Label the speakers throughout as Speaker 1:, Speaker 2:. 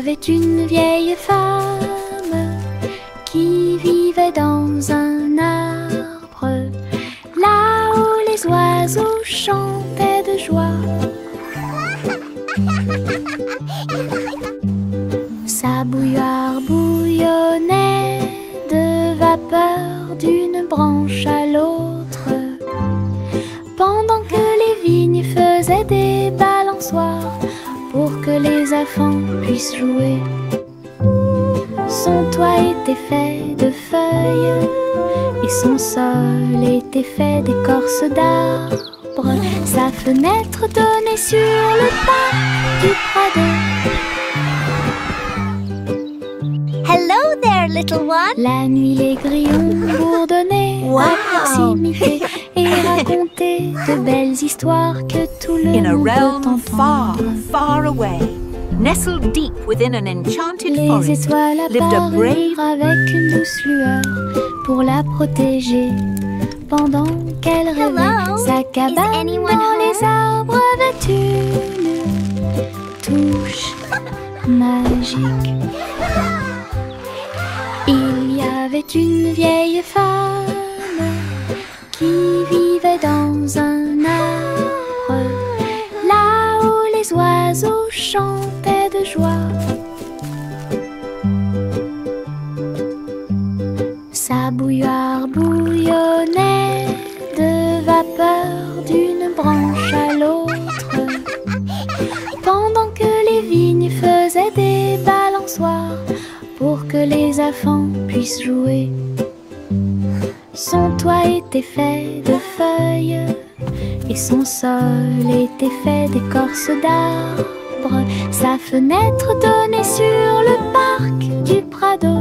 Speaker 1: avait une vieille femme qui vivait dans un arbre, là où les oiseaux chantaient de joie. Sa bouilloire bouillonnait de vapeur d'une branche à l'autre, pendant que les vignes faisaient des balançoires pour que les enfants puissent jouer. Son toit était fait de feuilles et son sol était fait d'écorce d'arbre. Sa fenêtre donnait sur le parc du Prado.
Speaker 2: Hello there, little one.
Speaker 1: La nuit, les grillons bourdonnaient à proximité et racontaient de belles histoires que tout le
Speaker 3: In a
Speaker 1: monde
Speaker 3: realm
Speaker 1: peut
Speaker 3: far,
Speaker 1: entendre.
Speaker 3: far away, nestled deep within an enchanted
Speaker 1: Les
Speaker 3: forest,
Speaker 1: étoiles
Speaker 3: lived a brave...
Speaker 1: apparurent avec une douce lueur pour la protéger pendant qu'elle rêvait.
Speaker 2: Hello,
Speaker 1: Sa cabane
Speaker 2: is anyone
Speaker 1: dans les
Speaker 2: home?
Speaker 1: arbres avait une touche magique. Il y avait une vieille femme qui vivait dans un arbre, là où les oiseaux chantaient de joie. Sa bouilloire bouillonnait de vapeur d'une branche à l'autre, pendant que les vignes faisaient des balançoires pour que les enfants puissent jouer. Son toit était fait de feuilles et son sol était fait d'écorce d'arbre. Sa fenêtre donnait sur le parc du Prado.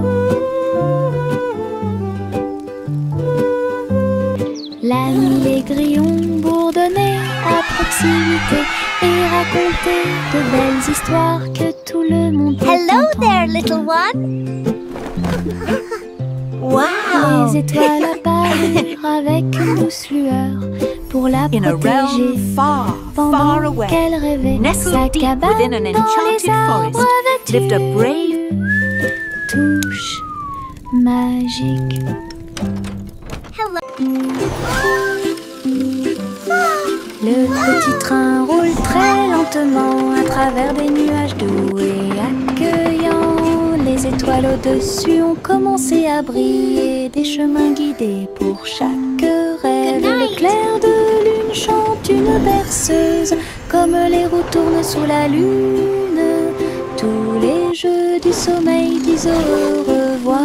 Speaker 1: La nuit, les grillons bourdonnaient à proximité et racontaient de belles histoires que tout le monde peut
Speaker 2: Hello
Speaker 1: entendre.
Speaker 2: there, little one. Wow.
Speaker 1: Les étoiles apparurent avec une douce lueur pour la
Speaker 3: In a
Speaker 1: protéger
Speaker 3: realm far, far
Speaker 1: pendant
Speaker 3: away,
Speaker 1: qu'elle rêvait.
Speaker 3: nestled
Speaker 1: Sa
Speaker 3: deep
Speaker 1: cabane
Speaker 3: within an
Speaker 1: dans les
Speaker 3: enchanted
Speaker 1: arbres
Speaker 3: forest,
Speaker 1: avait
Speaker 3: lived a brave...
Speaker 1: une touche magique.
Speaker 2: Hello.
Speaker 1: Le petit train roule très lentement à travers des nuages doux et accueillants. Les étoiles au-dessus ont commencé à briller, des chemins guidés pour chaque rêve.
Speaker 2: Good night.
Speaker 1: Le clair de lune chante une berceuse, comme les roues tournent sous la lune. Tous les jeux du sommeil disent au revoir.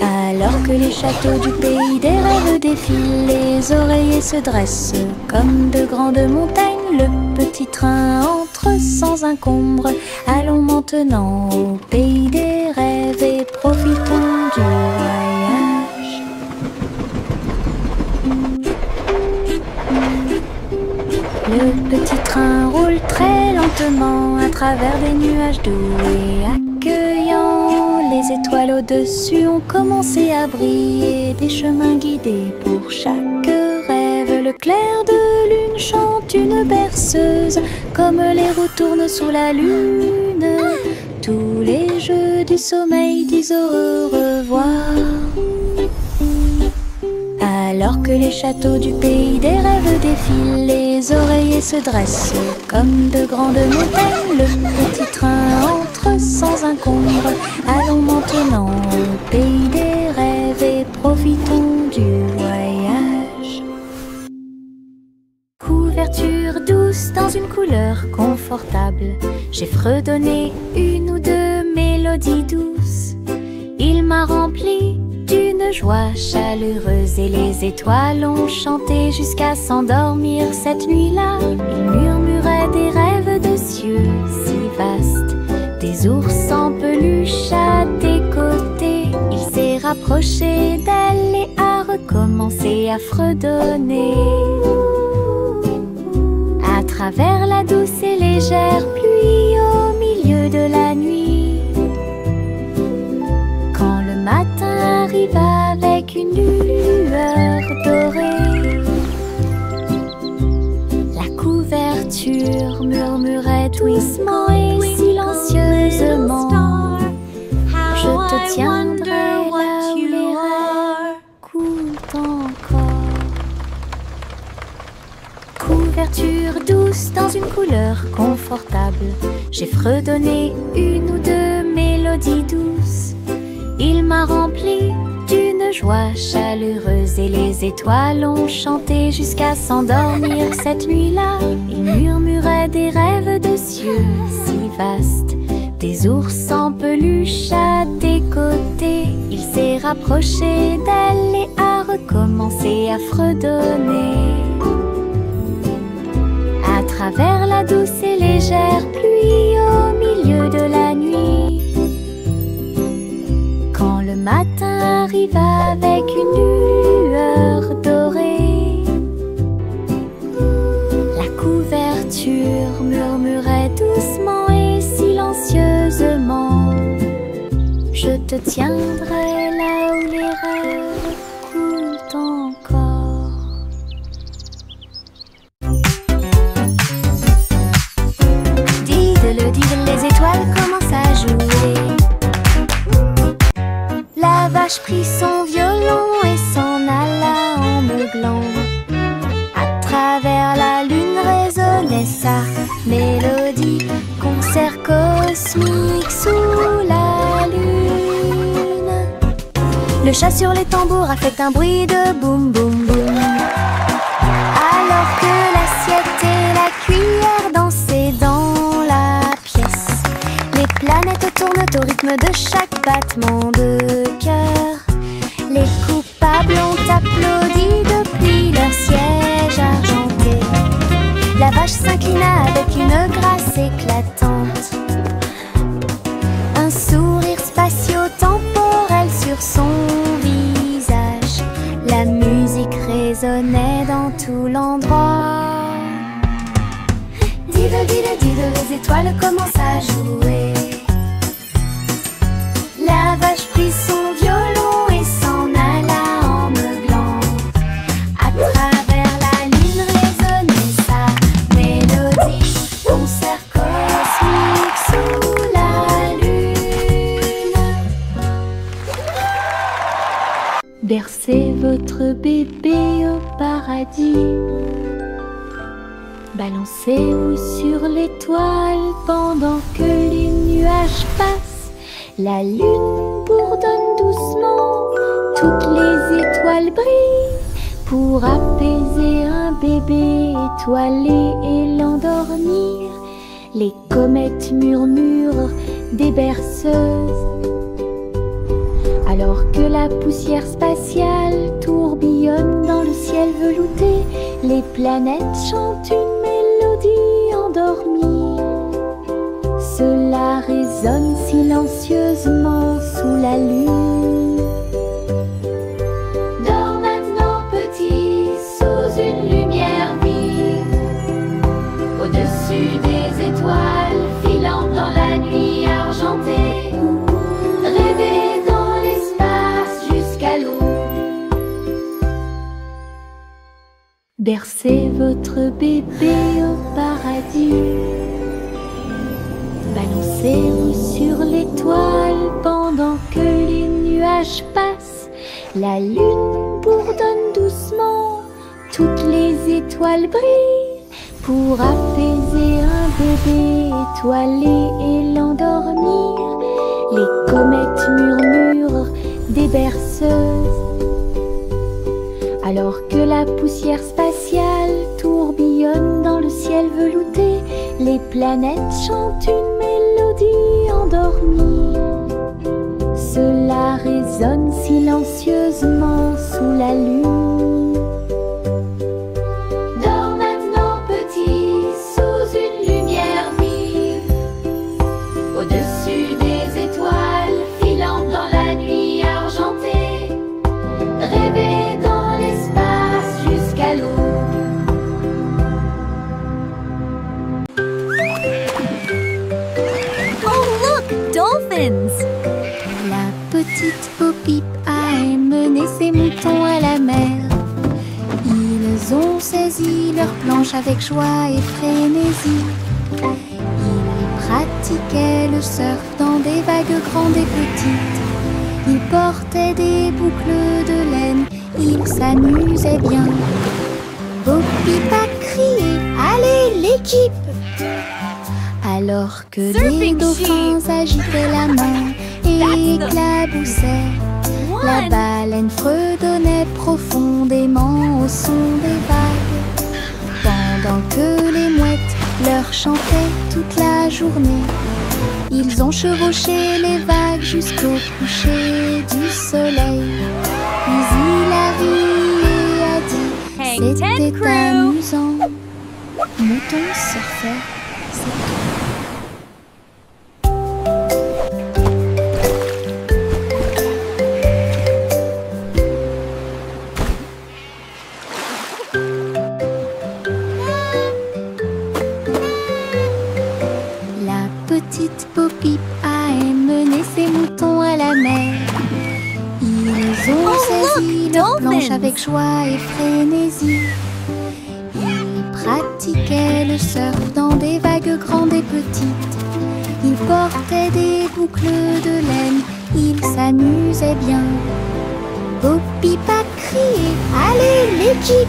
Speaker 1: Alors que les châteaux du pays des rêves défilent, les oreillers se dressent comme de grandes montagnes. Le petit train entre sans encombre. Allons maintenant au pays des rêves et profitons du voyage. Le petit train roule très lentement à travers des nuages doux et accueillants. Les étoiles au-dessus ont commencé à briller, des chemins guidés pour chaque rêve. Le clair de lune chante une berceuse, comme les roues tournent sous la lune. Tous les jeux du sommeil disent au revoir. Alors que les châteaux du pays des rêves défilent, les oreillers se dressent comme de grandes montagnes. Le petit train entre sans encombre. Allons maintenant au pays des rêves et profitons du voyage. Couverture douce dans une couleur confortable, j'ai fredonné une ou deux mélodies douces. Il m'a rempli d'une joie chaleureuse et les étoiles ont chanté jusqu'à s'endormir cette nuit-là. Ils murmuraient des rêves de cieux si vastes, des ours en peluche à tes côtés. Il s'est rapproché d'elle et a recommencé à fredonner. À travers la douce et légère pluie au milieu de la nuit, quand le matin arrive avec une lueur dorée, la couverture murmurait doucement et encore. Couverture douce dans une couleur confortable, j'ai fredonné une ou deux mélodies douces. Il m'a rempli d'une joie chaleureuse et les étoiles ont chanté jusqu'à s'endormir. Cette nuit-là, il murmurait des rêves de cieux si vastes, des ours en peluche à tes côtés. Il s'est rapproché d'elle et a recommencé à fredonner. À travers la douce et légère pluie au milieu de la nuit, quand le matin arrive avec une lueur dorée, la couverture murmurait doucement et silencieusement: je te tiendrai là où les rêves coulent encore. Diddle, les étoiles commencent à jouer. La vache prit son violon et s'en alla en meuglant. À travers la lune résonnait sa mélodie, concert cosmique sous la lune. Le chat sur les tambours a fait un bruit de boum boum boum, alors que l'assiette et la cuillère dansaient dans la pièce. Les planètes tournent au rythme de chaque battement de cœur. Les coupables ont applaudi depuis leur siège argenté. La vache s'inclina avec une grâce éclatante, un sourire spatio-temporel sur son visage. La musique résonnait dans tout l'endroit. Diddle, diddle, diddle, les étoiles commencent à jouer. La vache prit son violon et s'en alla en meuglant. À travers la lune résonnait sa mélodie, concert cosmique sous la lune. Bercez votre bébé au paradis, balancez-vous sur l'étoile pendant que les nuages passent. La lune bourdonne doucement, toutes les étoiles brillent pour apaiser un bébé étoilé et l'endormir. Les comètes murmurent des berceuses, alors que la poussière spatiale tourbillonne dans le ciel velouté. Les planètes chantent une mélodie endormie. Cela résonne silencieusement sous la lune. Dors maintenant petit, sous une lumière vive, au-dessus des étoiles filant dans la nuit argentée. Rêvez dans l'espace jusqu'à l'aube. Bercez votre bébé au paradis, balancez-vous sur l'étoile pendant que les nuages passent. La lune bourdonne doucement, toutes les étoiles brillent pour apaiser un bébé étoilé et l'endormir. Les comètes murmurent des berceuses, alors que la poussière spatiale tourbillonne dans le ciel velouté. Les planètes chantent une mélodie endormie. Cela résonne silencieusement sous la lune. Dors maintenant petit, sous une lumière vive, au-dessus des étoiles filant dans la nuit argentée. Rêvez dans l'espace jusqu'à l'aube. Dolphins! La petite Bo-Peep a emmené ses moutons à la mer. Ils ont saisi leur planche avec joie et frénésie. Ils pratiquaient le surf dans des vagues grandes et petites. Il portait des boucles de laine, il s'amusait bien. Bo Peep a crié, allez l'équipe! Alors que les dauphins agitaient la main et éclaboussaient, la baleine fredonnait profondément au son des vagues, pendant que les mouettes leur chantaient toute la journée. Ils ont chevauché les vagues jusqu'au coucher du soleil. Puis il a ri et a dit, c'était amusant. Mouton surfait, c'est tout. Bo Peep a emmené ses moutons à la mer. Ils ont saisi leur planche avec joie et frénésie. Ils pratiquaient le surf dans des vagues grandes et petites. Ils portaient des boucles de laine, ils s'amusaient bien. Bo Peep a crié, allez l'équipe!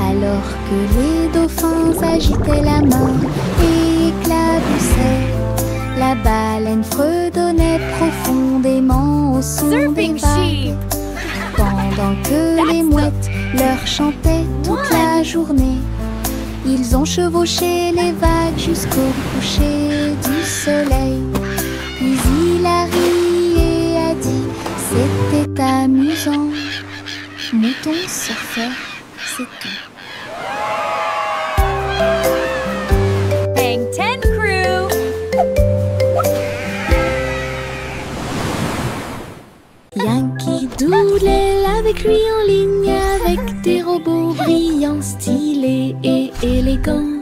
Speaker 1: Alors que les dauphins agitaient la main et éclaboussaient, la baleine fredonnait profondément au son des vagues, pendant que les mouettes leur chantaient toute la journée. Ils ont chevauché les vagues jusqu'au coucher du soleil. Puis il a ri et a dit, c'était amusant. Mouton surfait, c'est tout. Yankee Doodle avec lui en ligne, avec des robots brillants, stylés et élégants.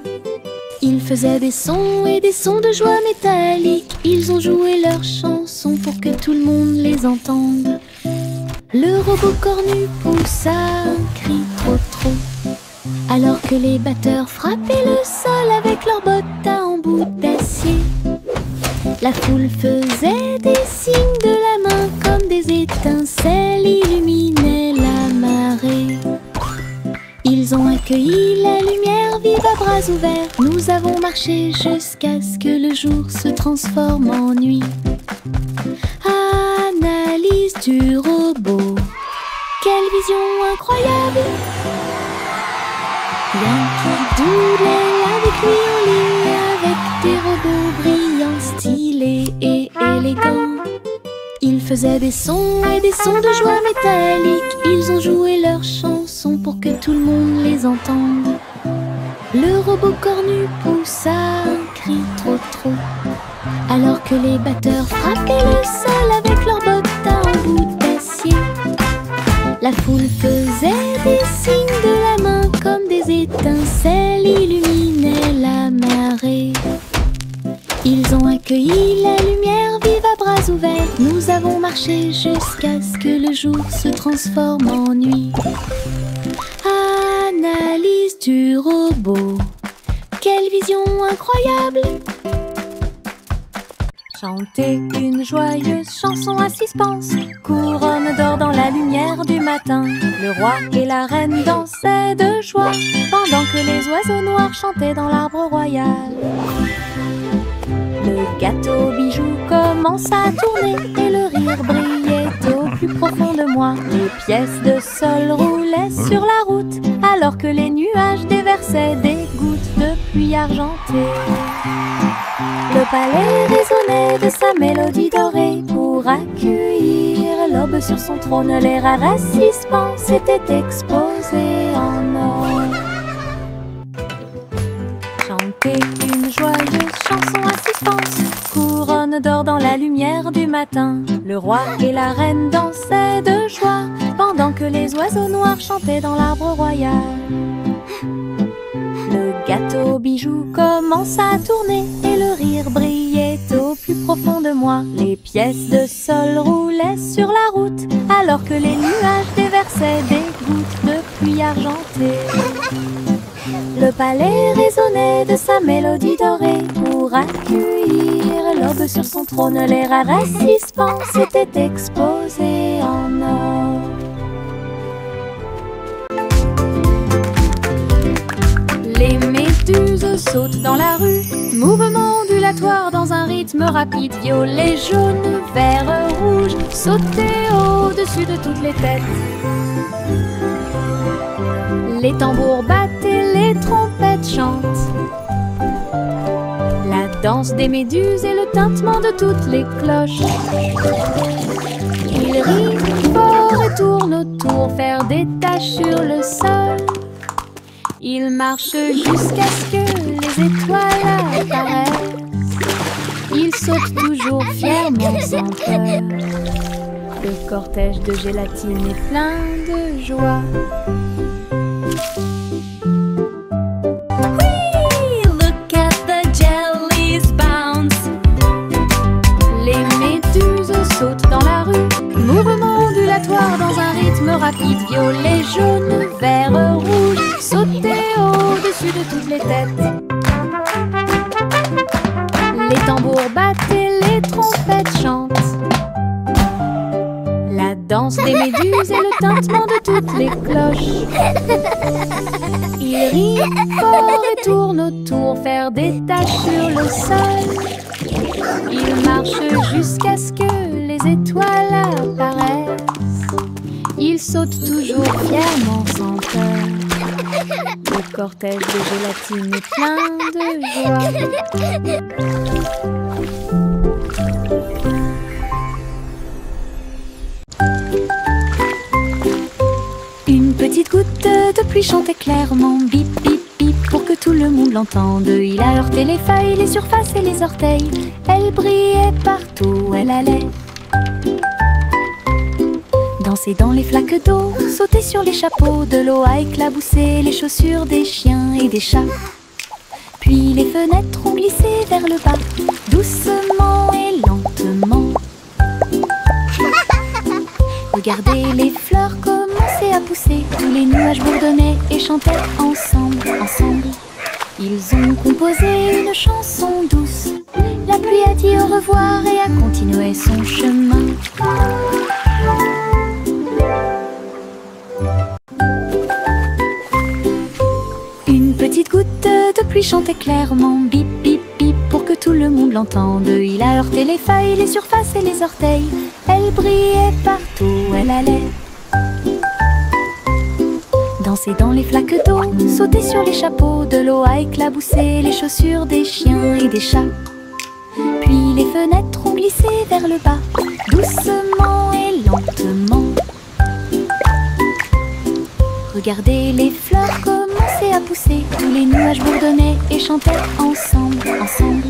Speaker 1: Ils faisaient des sons et des sons de joie métallique. Ils ont joué leurs chansons pour que tout le monde les entende. Le robot cornu poussa un cri trop, alors que les batteurs frappaient le sol avec leurs bottes à embout d'acier. La foule faisait des signes de la main comme des étincelles illuminaient la marée. Ils ont accueilli la lumière vive à bras ouverts. Nous avons marché jusqu'à ce que le jour se transforme en nuit. Analyse du robot, quelle vision incroyable! Yankee Doodle avec lui en ligne, avec des robots brillants, stylés et élégants. Ils faisaient des sons et des sons de joie métallique. Ils ont joué leurs chansons pour que tout le monde les entende. Le robot cornu poussa un cri trop, alors que les batteurs frappaient le sol avec leurs bottes à embout d'acier. La foule faisait des signes de la main comme des étincelles illuminaient la marée. Ils ont accueilli la lumière vive à bras ouverts. Nous avons marché jusqu'à ce que le jour se transforme en nuit. Analyse du robot, quelle vision incroyable! Chantez une joyeuse chanson à suspense, couronne d'or dans la lumière du matin. Le roi et la reine dansaient de joie, pendant que les oiseaux noirs chantaient dans l'arbre royal. Le gâteau bijou commença à tourner et le rire brillait au plus profond de moi. Les pièces de sol roulaient sur la route, alors que les nuages déversaient des gouttes de pluie argentée. Le palais résonnait de sa mélodie dorée pour accueillir l'aube sur son trône. Les rares assistants s'étaient exposés en or. Chantez une joyeuse chanson à suspense, couronne d'or dans la lumière du matin. Le roi et la reine dansaient de joie, pendant que les oiseaux noirs chantaient dans l'arbre royal. Le gâteau bijou commença à tourner et le rire brillait au plus profond de moi. Les pièces de sol roulaient sur la route, alors que les nuages déversaient des gouttes de pluie argentée. Le palais résonnait de sa mélodie dorée pour accueillir superbe sur son trône, les rares assistants s'étaient exposés en or. Les méduses sautent dans la rue, mouvement ondulatoire dans un rythme rapide. Violet, jaune, vert, rouge, sauter au-dessus de toutes les têtes. Les tambours battent et les trompettes chantent. La danse des méduses et le tintement de toutes les cloches. Ils rient fort et tournent autour, faire des taches sur le sol. Ils marchent jusqu'à ce que les étoiles apparaissent. Ils sautent toujours fièrement sans peur. Le cortège de gélatine est plein de joie. Oui, look at the jellies bounce. Les méduses sautent dans la rue, mouvement ondulatoire dans un rythme rapide. Violet, jaune, vert, rouge, sauter au-dessus de toutes les têtes. Les tambours battent et les trompettes chantent. La danse des méduses et le tintement de toutes les cloches. Ils rient fort et tournent autour, faire des taches sur le sol. Ils marchent jusqu'à ce que les étoiles apparaissent. Ils sautent toujours fièrement sans peur. Le cortège de gélatine est plein de joie. Une petite goutte de pluie chantait clairement, bip bip bip, pour que tout le monde l'entende. Il a heurté les feuilles, les surfaces et les orteils. Elle brillait partout où elle allait. Danser dans les flaques d'eau, sauter sur les chapeaux, de l'eau a éclaboussé les chaussures des chiens et des chats. Puis les fenêtres ont glissé vers le bas, doucement et lentement. Regardez les fleurs commencer à pousser, tous les nuages bourdonnaient et chantaient ensemble, ensemble. Ils ont composé une chanson douce. La pluie a dit au revoir et a continué son chemin. Une petite goutte de pluie chantait clairement, bip bip bip, pour que tout le monde l'entende. Il a heurté les feuilles, les surfaces et les orteils. Elle brillait partout où elle allait. Danser dans les flaques d'eau, sauter sur les chapeaux, de l'eau a éclaboussé les chaussures des chiens et des chats. Puis les fenêtres ont glissé vers le bas, doucement et lentement. Regardez les fleurs commencer à pousser, tous les nuages bourdonnaient et chantaient ensemble, ensemble.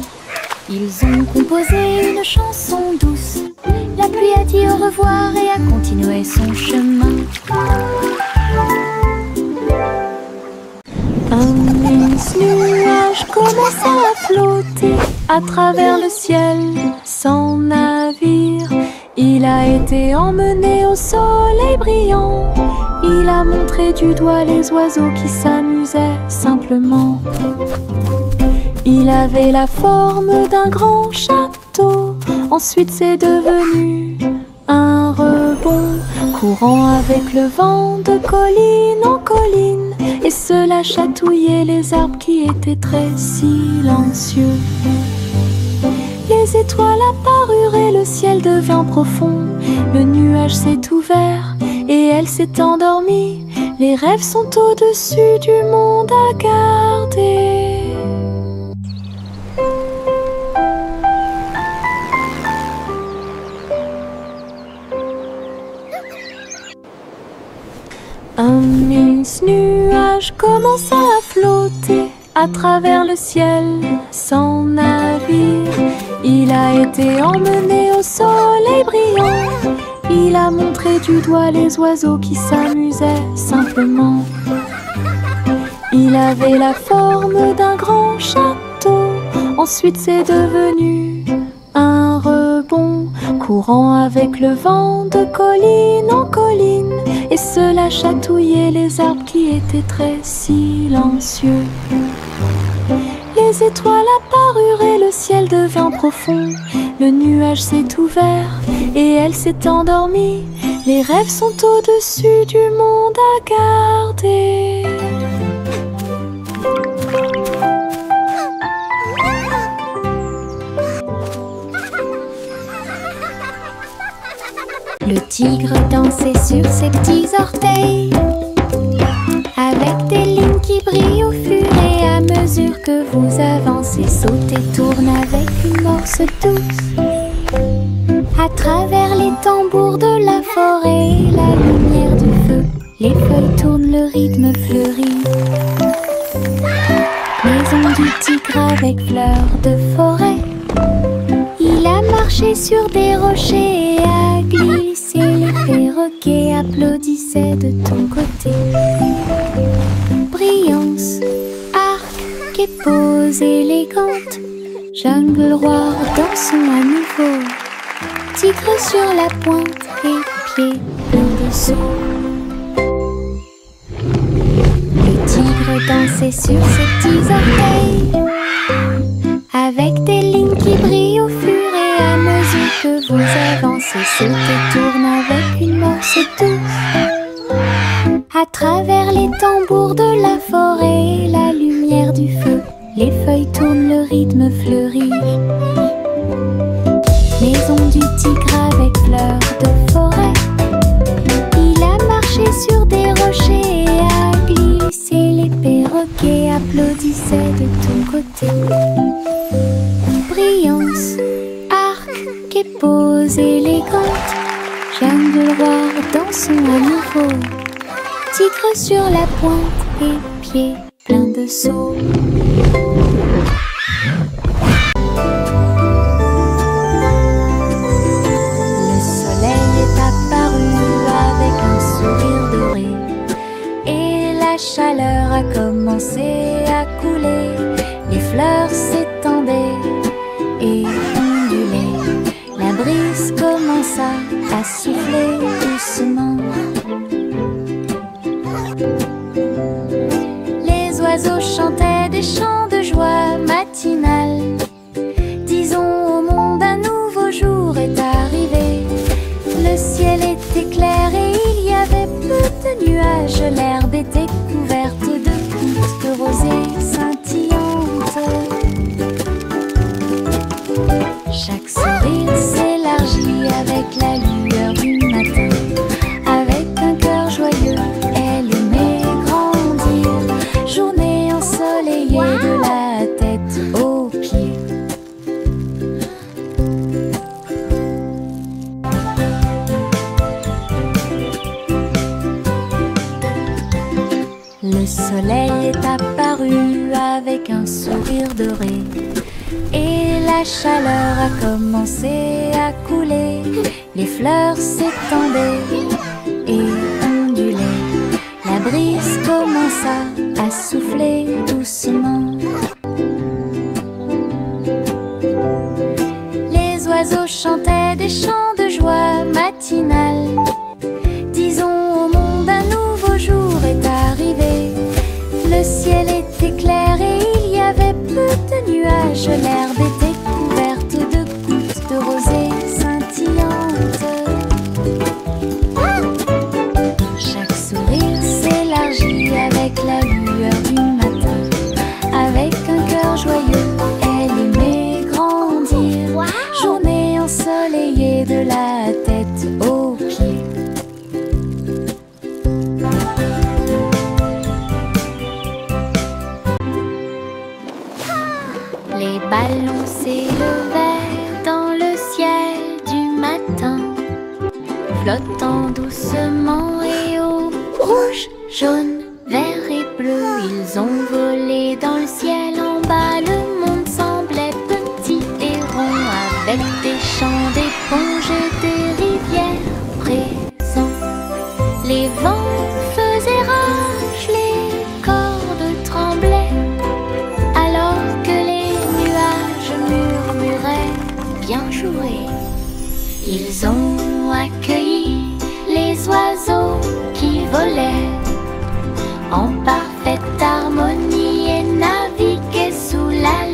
Speaker 1: Ils ont composé une chanson douce. La pluie a dit au revoir et a continué son chemin. Un mince nuage commença à flotter à travers le ciel sans navire. Il a été emmené au soleil brillant. Il a montré du doigt les oiseaux qui s'amusaient simplement. Il avait la forme d'un grand château. Ensuite c'est devenu un rebond, courant avec le vent de colline en colline. Et cela chatouillait les arbres qui étaient très silencieux. Les étoiles apparurent et le ciel devint profond. Le nuage s'est ouvert et elle s'est endormie. Les rêves sont au-dessus du monde à garder. Un mince nuage commença à flotter à travers le ciel sans navire. Il a été emmené au soleil brillant. Il a montré du doigt les oiseaux qui s'amusaient simplement. Il avait la forme d'un grand château. Ensuite c'est devenu un rebond, courant avec le vent de colline en colline. Et cela chatouillait les arbres qui étaient très silencieux. Les les étoiles apparurent et le ciel devint profond. Le nuage s'est ouvert et elle s'est endormie. Les rêves sont au-dessus du monde à garder. Le tigre dansait sur ses petits orteils, avec des lignes qui brillent au fur et à mesure que vous avancez. Saute et tourne avec une morse douce. À travers les tambours de la forêt et la lumière du feu, les feuilles tournent, le rythme fleurit. Maison du tigre avec fleurs de forêt. Il a marché sur des rochers et a glissé. Les perroquets applaudissaient de ton côté. Brillance, arc et pose élégante. Jungle roi dansons à nouveau. Tigre sur la pointe et pieds pleins de sauts. Le tigre dansait sur ses petits orteils, avec des lignes qui brillent au fur et à mesure que vous avancez. Saute et tourne avec une morse douce. À travers les tambours de la forêt et la lumière du feu, les feuilles tournent, le rythme fleurit. Maison du tigre avec fleurs de forêt. Il a marché sur des rochers et a glissé. Les perroquets applaudissaient de ton côté. Brillance, arc et pose élégante. Jungle roi dansons à nouveau. Tigre sur la pointe et pieds pleins de sauts. La chaleur a commencé à couler, les fleurs s'étendaient et ondulaient. La brise commença à souffler doucement. Les oiseaux chantaient des chants de joie matinale. Disons au monde un nouveau jour est arrivé. Le ciel était clair et il y avait peu de nuages. L'herbe était couverte de gouttes de rosée scintillantes. Chaque sourire s'élargit avec la lueur du matin. Avec un cœur joyeux, elle aimait grandir. Journée ensoleillée de la tête aux pieds. Le soleil est apparu avec un sourire doré et la chaleur a commencé à couler. Les fleurs s'étendaient et ondulaient. La brise commença à souffler doucement. Les oiseaux chantaient des chants de joie matinale. Disons au monde un nouveau jour est arrivé. Le ciel était clair et il y avait peu de nuages. L'herbe était couverte de gouttes de rosée scintillantes. Chaque sourire s'élargit avec la lueur du matin. Avec un cœur joyeux, elle aimait grandir. Journée ensoleillée de la tête aux pieds. Les ballons s'élevaient dans le ciel du matin, flottant doucement et haut. Rouge, jaune, vert et bleu, ils ont volé dans le ciel. En bas, le monde semblait petit et rond, avec des champs d'éponges et des rivières présents. Les vents faisaient rage, les cordes tremblaient, alors que les nuages murmuraient bien joué. Ils ont accueilli les oiseaux qui volaient en parfaite harmonie et naviguaient sous la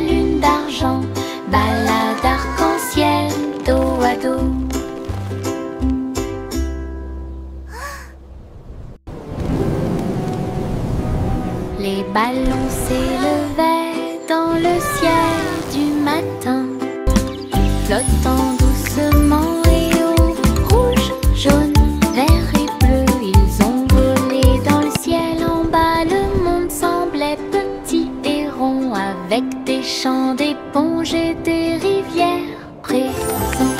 Speaker 1: Les ballons s'élevaient dans le ciel du matin, flottant doucement et au rouge, jaune, vert et bleu. Ils ont volé dans le ciel en bas. Le monde semblait petit et rond, avec des champs d'éponges et des rivières présents.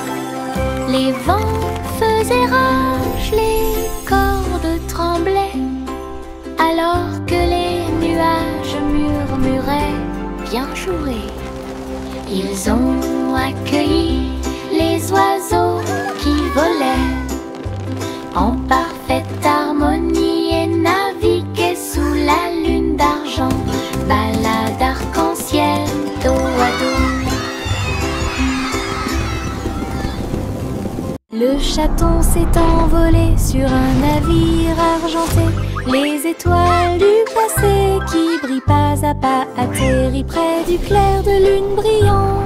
Speaker 1: Les vents faisaient rage, les cordes tremblaient, alors que les nuages murmuraient bien joué. Ils ont accueilli les oiseaux qui volaient en parfaite harmonie et naviguaient sous la lune d'argent. Balade arc-en-ciel, dos à dos. Le chaton s'est envolé sur un navire argenté. Les étoiles du passé qui brillent pas à pas atterrissent près du clair de lune brillant.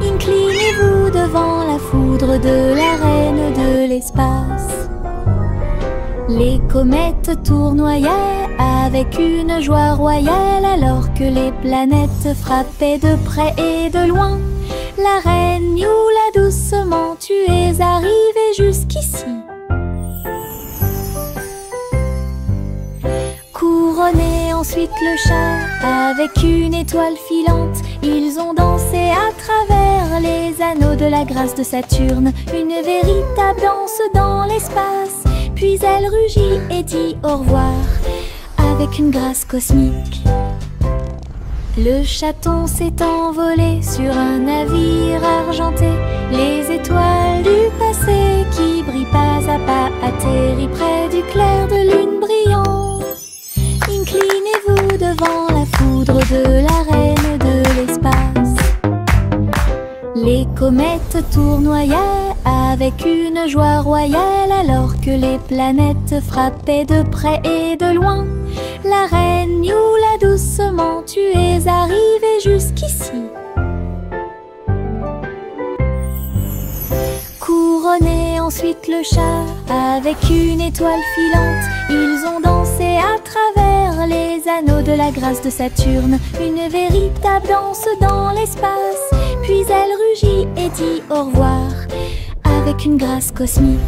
Speaker 1: Inclinez-vous devant la foudre de la reine de l'espace. Les comètes tournoyaient avec une joie royale alors que les planètes frappaient de près et de loin. La reine Youla, doucement, tu es arrivée jusqu'ici. Couronné ensuite le chat avec une étoile filante. Ils ont dansé à travers les anneaux de la grâce de Saturne, une véritable danse dans l'espace. Puis elle rugit et dit au revoir avec une grâce cosmique. Le chaton s'est envolé sur un navire argenté. Les étoiles du passé qui brillent pas à pas atterrissent près du clair de lune brillant. Inclinez-vous devant la foudre de la reine de l'espace. Les comètes tournoyaient avec une joie royale alors que les planètes frappaient de près et de loin. La reine Youla, doucement, tu es arrivée jusqu'ici. Couronné ensuite le chat avec une étoile filante. Ils ont dansé à travers les anneaux de la grâce de Saturne, une véritable danse dans l'espace. Puis elle rugit et dit au revoir avec une grâce cosmique.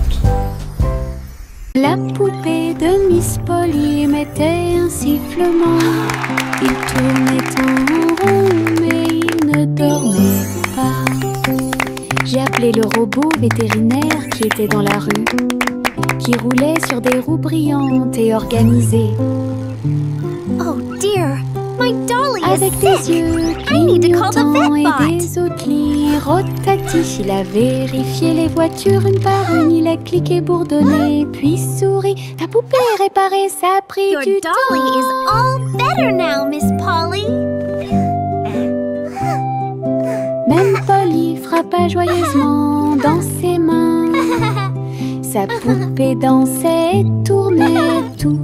Speaker 1: La poupée de Miss Polly mettait un sifflement. Il tournait en rond mais il ne dormait pas. J'ai appelé le robot vétérinaire qui était dans la rue, qui roulait sur des roues brillantes et organisées.
Speaker 2: Oh dear, my dolly is
Speaker 1: Avec des
Speaker 2: sick.
Speaker 1: yeux
Speaker 2: I need to call the
Speaker 1: clignotants et
Speaker 2: vetbot.
Speaker 1: des outils rotatifs, il a vérifié les voitures une par une. Il a cliqué, bourdonné, puis souri. La poupée réparée, ça a pris
Speaker 2: Your
Speaker 1: du
Speaker 2: dolly is
Speaker 1: temps.
Speaker 2: all better now, Miss Polly.
Speaker 1: Même Polly frappa joyeusement dans ses mains. Sa poupée dansait et tournait toute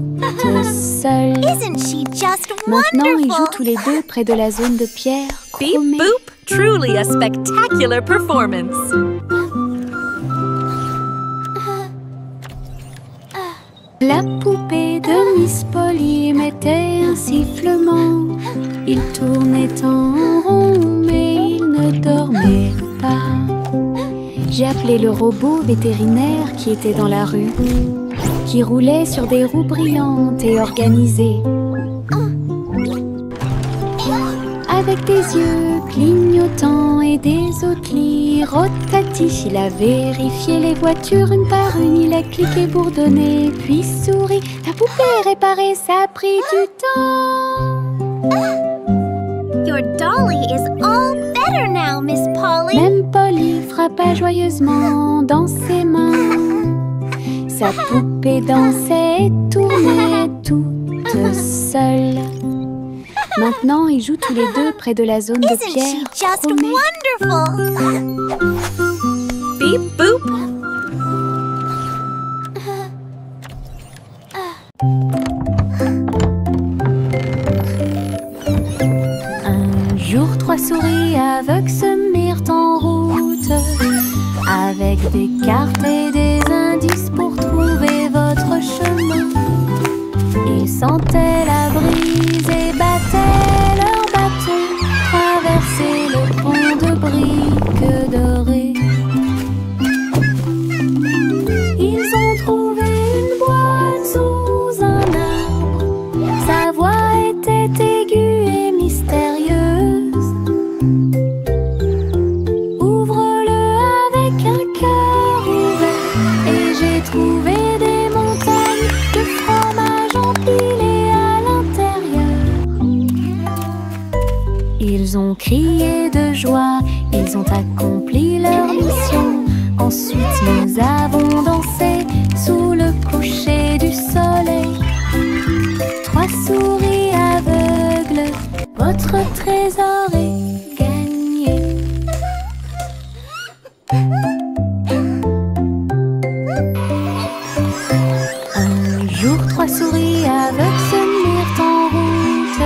Speaker 1: seule.
Speaker 2: Isn't she just
Speaker 1: Maintenant, ils jouent
Speaker 2: wonderful?
Speaker 1: tous les deux près de la zone de pierre
Speaker 3: Beep
Speaker 1: chromée.
Speaker 3: boop, truly a spectacular performance.
Speaker 1: La poupée de Miss Polly mettait un sifflement. Il tournait en rond, mais il ne dormait pas. J'ai appelé le robot vétérinaire qui était dans la rue, qui roulait sur des roues brillantes et organisées. Avec des yeux clignotants et des outils rotatifs, il a vérifié les voitures une par une. Il a cliqué, bourdonné, puis souri. La poupée réparée, ça a pris du temps.
Speaker 2: Your dolly is all better now, Miss Polly.
Speaker 1: Même Polly frappa joyeusement dans ses mains. Sa poupée dansait et tournait toute seule. Maintenant, ils jouent tous les deux près de la zone de
Speaker 2: Isn't
Speaker 1: pierre
Speaker 2: she just
Speaker 1: chromée.
Speaker 2: wonderful?
Speaker 3: Beep boop.
Speaker 1: Un jour, trois souris aveugles se mirent en route, avec des cartes et des indices pour trouver votre chemin. Ils sentaient la brise Ils ont crié de joie, ils ont accompli leur mission. Ensuite nous avons dansé sous le coucher du soleil. 3 souris aveugles, votre trésor est gagné. Un jour 3 souris aveugles se mirent en route,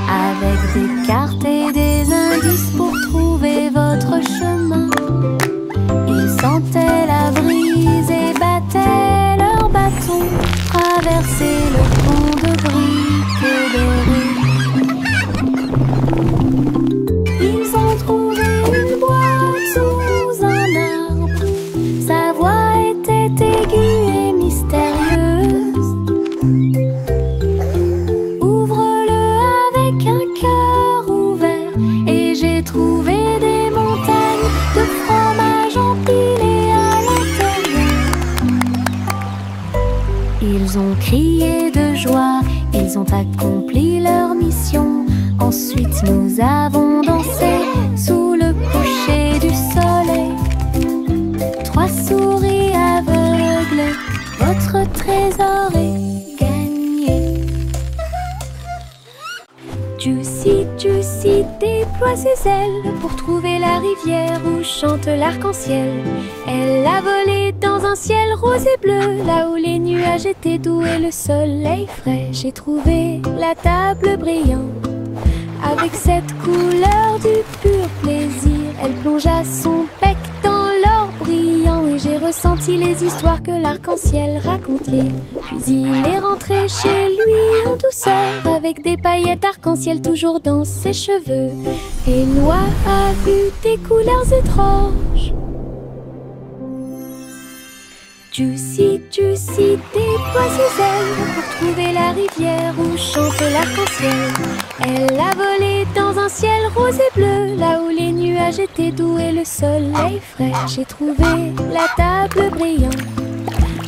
Speaker 1: avec des cartes et des indices pour trouver votre chemin. Ils sentaient la brise et battaient leur bâton, traversaient le pont de briques dorées. Ils ont trouvé une boîte sous un arbre. Sa voix était aiguë et mystérieuse. Ouvre-le avec un cœur ouvert et j'ai trouvé des montagnes de fromage empilées à l'intérieur. Ils ont crié de joie, ils ont accompli leur mission. Ensuite nous avons dansé sous le coucher du soleil. 3 souris aveugles, votre trésor est gagné. Juicy, Juicy déploie ses ailes pour trouver la rivière où chante l'arc-en-ciel. Elle a volé dans un ciel rose et bleu, là où les nuages étaient doux et le soleil frais. J'ai trouvé la table brillante avec cette couleur du pur plaisir. Elle plongea son bec dans l'or brillant et j'ai ressenti les histoires que l'arc-en-ciel racontait. Puis il est rentré chez lui en douceur avec des paillettes arc-en-ciel toujours dans ses cheveux. Et Noah a vu des couleurs étranges. Juicy, Juicy déploie ses ailes pour trouver la rivière où chante l'arc-en-ciel. Elle a volé dans un ciel rose et bleu, là où les nuages étaient doux et le soleil frais. J'ai trouvé la table brillante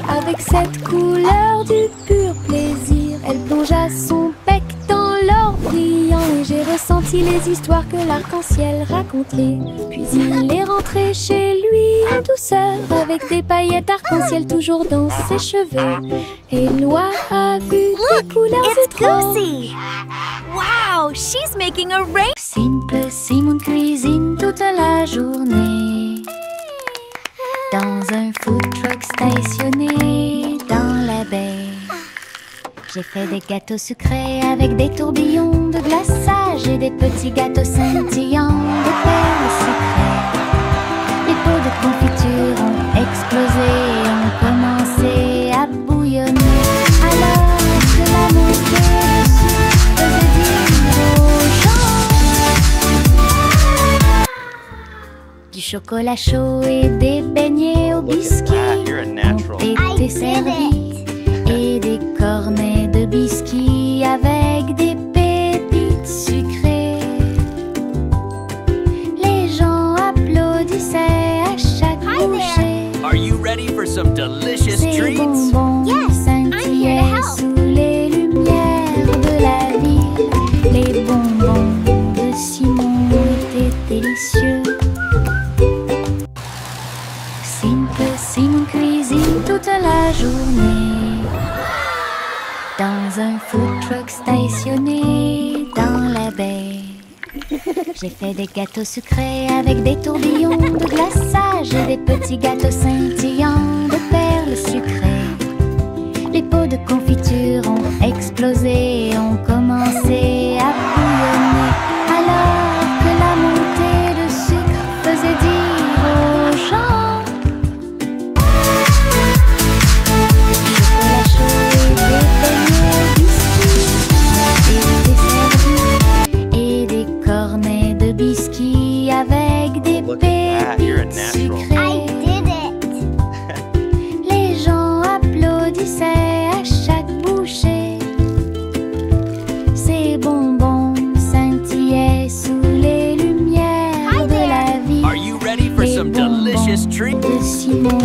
Speaker 1: avec cette couleur du pur plaisir. Elle plongea son bec dans l'or brillant et j'ai ressenti les histoires que l'arc-en-ciel racontait. Puis il est rentré chez lui en douceur avec des paillettes arc-en-ciel toujours dans ses cheveux. Et Noah a vu des couleurs étranges.
Speaker 2: Lucy! Wow, she's making a rain.
Speaker 1: Simple Simon cuisine toute la journée dans un food truck stationné dans la baie. J'ai fait des gâteaux sucrés avec des tourbillons de glaçage et des petits gâteaux scintillants de perles sucrées. Les pots de confiture ont explosé et ont commencé à bouillonner. Alors que la montée dessus faisait dire aux gens du chocolat chaud et des beignets au biscuit ont été servis. Et des cornets de biscuits avec des pépites sucrées. Les gens applaudissaient à chaque bouchée.
Speaker 4: Are you ready for some delicious
Speaker 1: Ces
Speaker 4: treats?
Speaker 1: bonbons scintillaient sous les lumières de la ville. Les bonbons de Simon étaient délicieux. Simple Simon cuisine toute la journée dans un food truck stationné dans la baie. J'ai fait des gâteaux sucrés avec des tourbillons de glaçage et des petits gâteaux scintillants de perles sucrées. Les pots de confiture ont explosé et ont commencé à bouillonner. Alors que la montée de sucre faisait dire aux gens chocolat chaud et des beignets au biscuit étaient servis et des cornets de biscuits avec des pépites sucrées.
Speaker 2: I did it.
Speaker 1: Les gens applaudissaient à chaque bouchée. Ces bonbons scintillaient sous les lumières de la vie.
Speaker 4: Are you ready for
Speaker 1: Les
Speaker 4: some
Speaker 1: bonbons
Speaker 4: delicious treats?
Speaker 1: de Simon